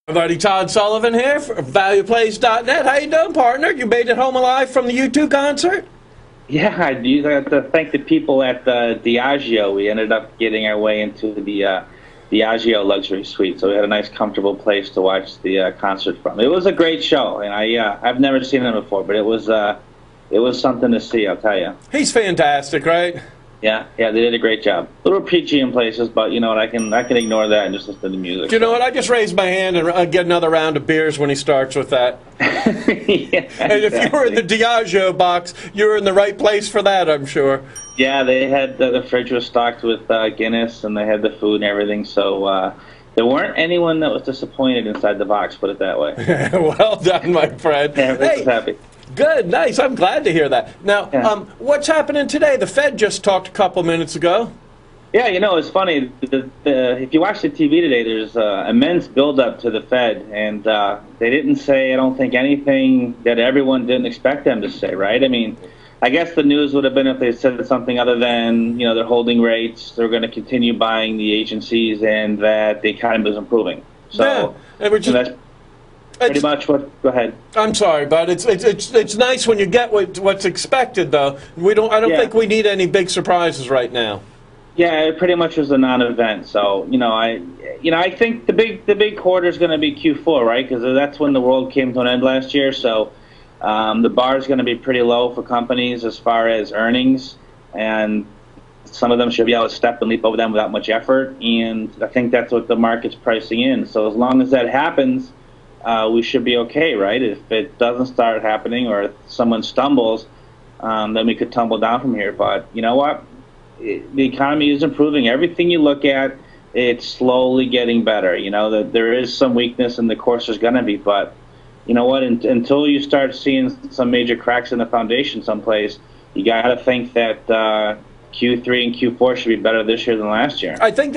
Everybody, Todd Sullivan here for ValuePlays.net. How you doing, partner? You made it home alive from the U2 concert? Yeah, I do have to thank the people at Diageo. We ended up getting our way into the Diageo luxury suite, so we had a nice, comfortable place to watch the concert from. It was a great show, and I've never seen him before, but it was something to see, I'll tell you. He's fantastic, right? Yeah, they did a great job. A little preachy in places, but you know what? I can ignore that and just listen to the music. You know what? I just raised my hand and get another round of beers when he starts with that. Yeah, and if you were in the Diageo box, you were in the right place for that, I'm sure. Yeah, they had the fridge was stocked with Guinness, and they had the food and everything. So there weren't anyone that was disappointed inside the box. Put it that way. Well done, my friend. Yeah, everybody was happy. Good, nice. I'm glad to hear that. Now, Yeah. What's happening today? The Fed just talked a couple minutes ago. Yeah, you know, it's funny. If you watch the TV today, there's immense buildup to the Fed, and they didn't say, I don't think, anything that everyone didn't expect them to say, right? I mean, I guess the news would have been if they said something other than, you know, they're holding rates, they're going to continue buying the agencies, and that the economy is improving. So yeah, that's pretty much what. Go ahead. I'm sorry, but it's nice when you get what's expected, though. I don't think we need any big surprises right now. Yeah, it pretty much was a non-event. So I think the big quarter is going to be Q4, right? Because that's when the world came to an end last year. So the bar is going to be pretty low for companies as far as earnings, and some of them should be able to step and leap over them without much effort. And I think that's what the market's pricing in. So as long as that happens, we should be okay, right? If it doesn't start happening or if someone stumbles, then we could tumble down from here. But you know what? The economy is improving. Everything you look at, it's slowly getting better. You know, that there is some weakness, and of course there's going to be. But you know what? Until you start seeing some major cracks in the foundation someplace, you got to think that Q3 and Q4 should be better this year than last year. I think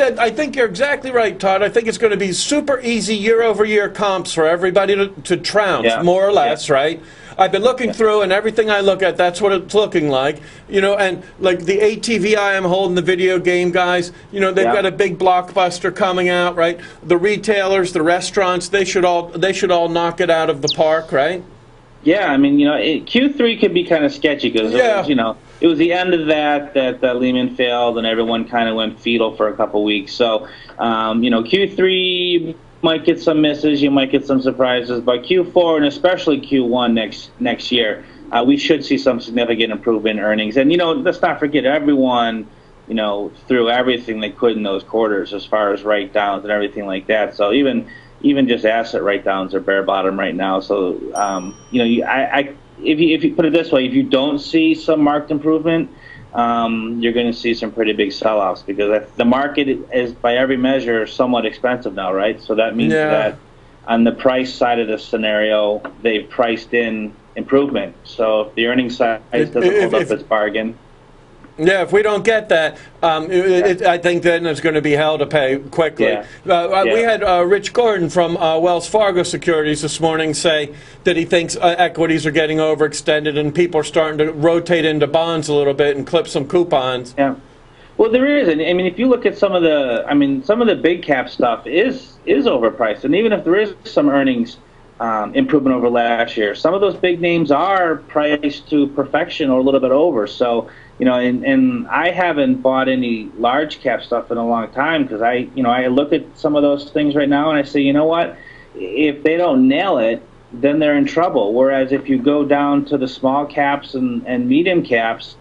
you're exactly right, Todd. I think it's going to be super easy year-over-year comps for everybody to trounce, more or less, right? I've been looking through, and everything I look at, that's what it's looking like. You know, and like the ATVI I'm holding, the video game guys, you know, they've got a big blockbuster coming out, right? The retailers, the restaurants, they should all knock it out of the park, right? Yeah, I mean, you know, Q3 could be kind of sketchy because it was the end of that Lehman failed and everyone kind of went fetal for a couple weeks. So, Q3 might get some misses, you might get some surprises, but Q4 and especially Q1 next year, we should see some significant improvement in earnings. And, you know, let's not forget everyone, you know, threw everything they could in those quarters as far as write-downs and everything like that. So even just asset write-downs are bare bottom right now. So, if you put it this way, if you don't see some marked improvement, you're going to see some pretty big sell-offs because the market is, by every measure, somewhat expensive now, right? So that means that on the price side of the scenario, they've priced in improvement. So if the earnings side doesn't hold up its bargain. Yeah, if we don't get that, I think then it's going to be hell to pay quickly. We had Rich Gordon from Wells Fargo Securities this morning say that he thinks equities are getting overextended and people are starting to rotate into bonds a little bit and clip some coupons. Yeah. Well, there is. I mean, if you look at some of the big cap stuff is overpriced, and even if there is some earnings improvement over last year, some of those big names are priced to perfection or a little bit over. So, you know, and I haven't bought any large cap stuff in a long time because I look at some of those things right now and I say, you know what, if they don't nail it, then they're in trouble. Whereas if you go down to the small caps and medium caps,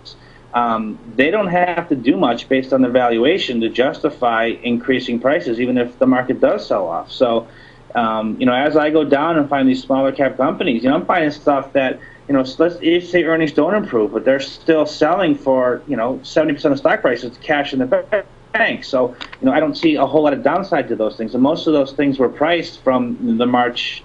they don't have to do much based on their valuation to justify increasing prices, even if the market does sell off. So, as I go down and find these smaller cap companies, I'm finding stuff that, let's say earnings don't improve, but they're still selling for, 70% of stock price is cash in the bank. So, I don't see a whole lot of downside to those things. And most of those things were priced from the March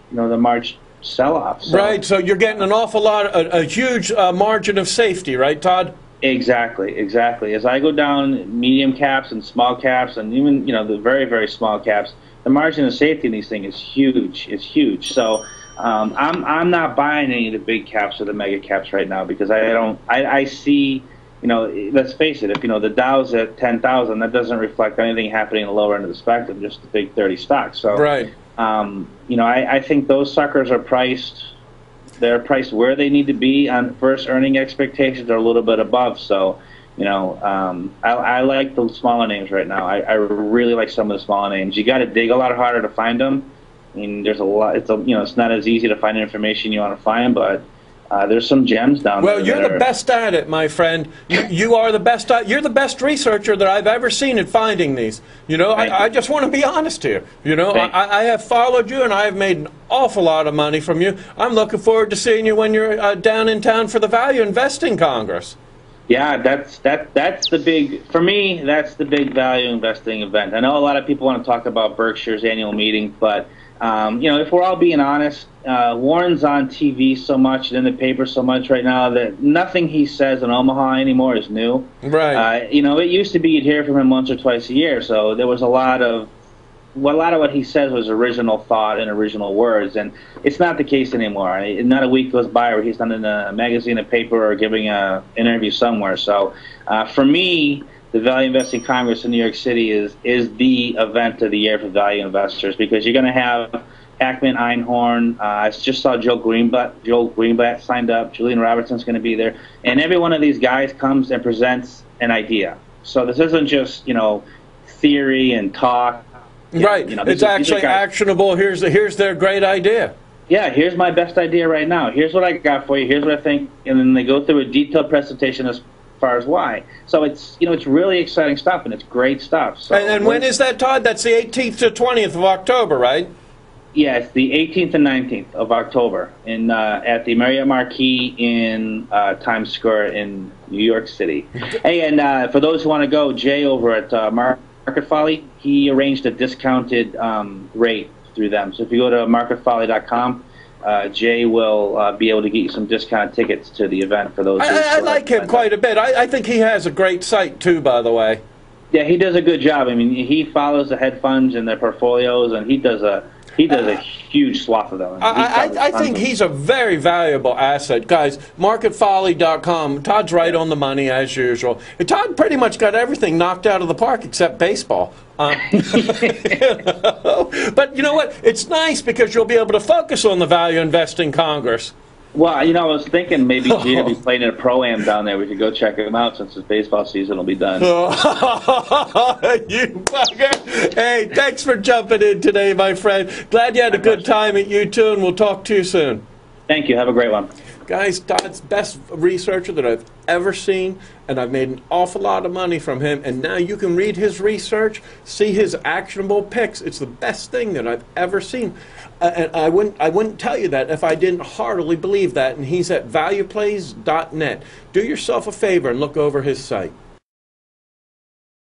sell-off. So, right. So you're getting an awful lot, a huge margin of safety, right, Todd? Exactly. As I go down medium caps and small caps and even, the very, very small caps, the margin of safety in these things is huge. It's huge. So I'm not buying any of the big caps or the mega caps right now because I see, let's face it, if the Dow's at 10,000, that doesn't reflect anything happening in the lower end of the spectrum, just the big 30 stocks. So right. I think those suckers are priced. They're priced where they need to be on first earning expectations are a little bit above. So, I like the smaller names right now. I really like some of the smaller names. You got to dig a lot harder to find them. I mean, there's a lot. It's not as easy to find information you want to find, but there's some gems down there. Well, you're the best at it, my friend. You are the best. You're the best researcher that I've ever seen at finding these. I just want to be honest here. I have followed you, and I have made an awful lot of money from you. I'm looking forward to seeing you when you're down in town for the Value Investing Congress. Yeah, that's the big, for me, that's the big value investing event. I know a lot of people want to talk about Berkshire's annual meeting, but if we're all being honest, Warren's on TV so much and in the paper so much right now that nothing he says in Omaha anymore is new. Right. It used to be you'd hear from him once or twice a year, so there was a lot of what he says was original thought and original words, and it's not the case anymore. Not a week goes by where he's not in a magazine, a paper, or giving an interview somewhere. So for me, the Value Investing Congress in New York City is the event of the year for value investors, because you're going to have Ackman, Einhorn. I just saw Joe Greenblatt signed up. Julian Robertson's going to be there, and every one of these guys comes and presents an idea. So this isn't just theory and talk. Right. It's actually actionable. Here's their great idea. Yeah, here's my best idea right now. Here's what I got for you. Here's what I think, and then they go through a detailed presentation as far as why. So it's really exciting stuff, and it's great stuff. So and when is that, Todd? That's the 18th to 20th of October, right? Yeah, it's the 18th and 19th of October at the Marriott Marquis in Times Square in New York City. Hey, and for those who want to go, Jay over at Market Folly, he arranged a discounted rate through them. So if you go to marketfolly.com, Jay will be able to get you some discounted tickets to the event for those. I like him quite a bit. I think he has a great site too, by the way. Yeah, he does a good job. I mean, he follows the hedge funds and their portfolios, and he does a huge swath of them. I think he's a very valuable asset. Guys, marketfolly.com. Todd's right on the money, as usual. Todd pretty much got everything knocked out of the park except baseball. But you know what? It's nice because you'll be able to focus on the Value Investing Congress. Well, I was thinking maybe Gene will be playing in a Pro-Am down there. We could go check him out since his baseball season will be done. You bugger. Hey, thanks for jumping in today, my friend. Glad you had a good time at U2, and we'll talk to you soon. Thank you. Have a great one. Guys, Todd's best researcher that I've ever seen, and I've made an awful lot of money from him, and now you can read his research, see his actionable picks. It's the best thing that I've ever seen. And I wouldn't tell you that if I didn't heartily believe that, and he's at valueplays.net. Do yourself a favor and look over his site.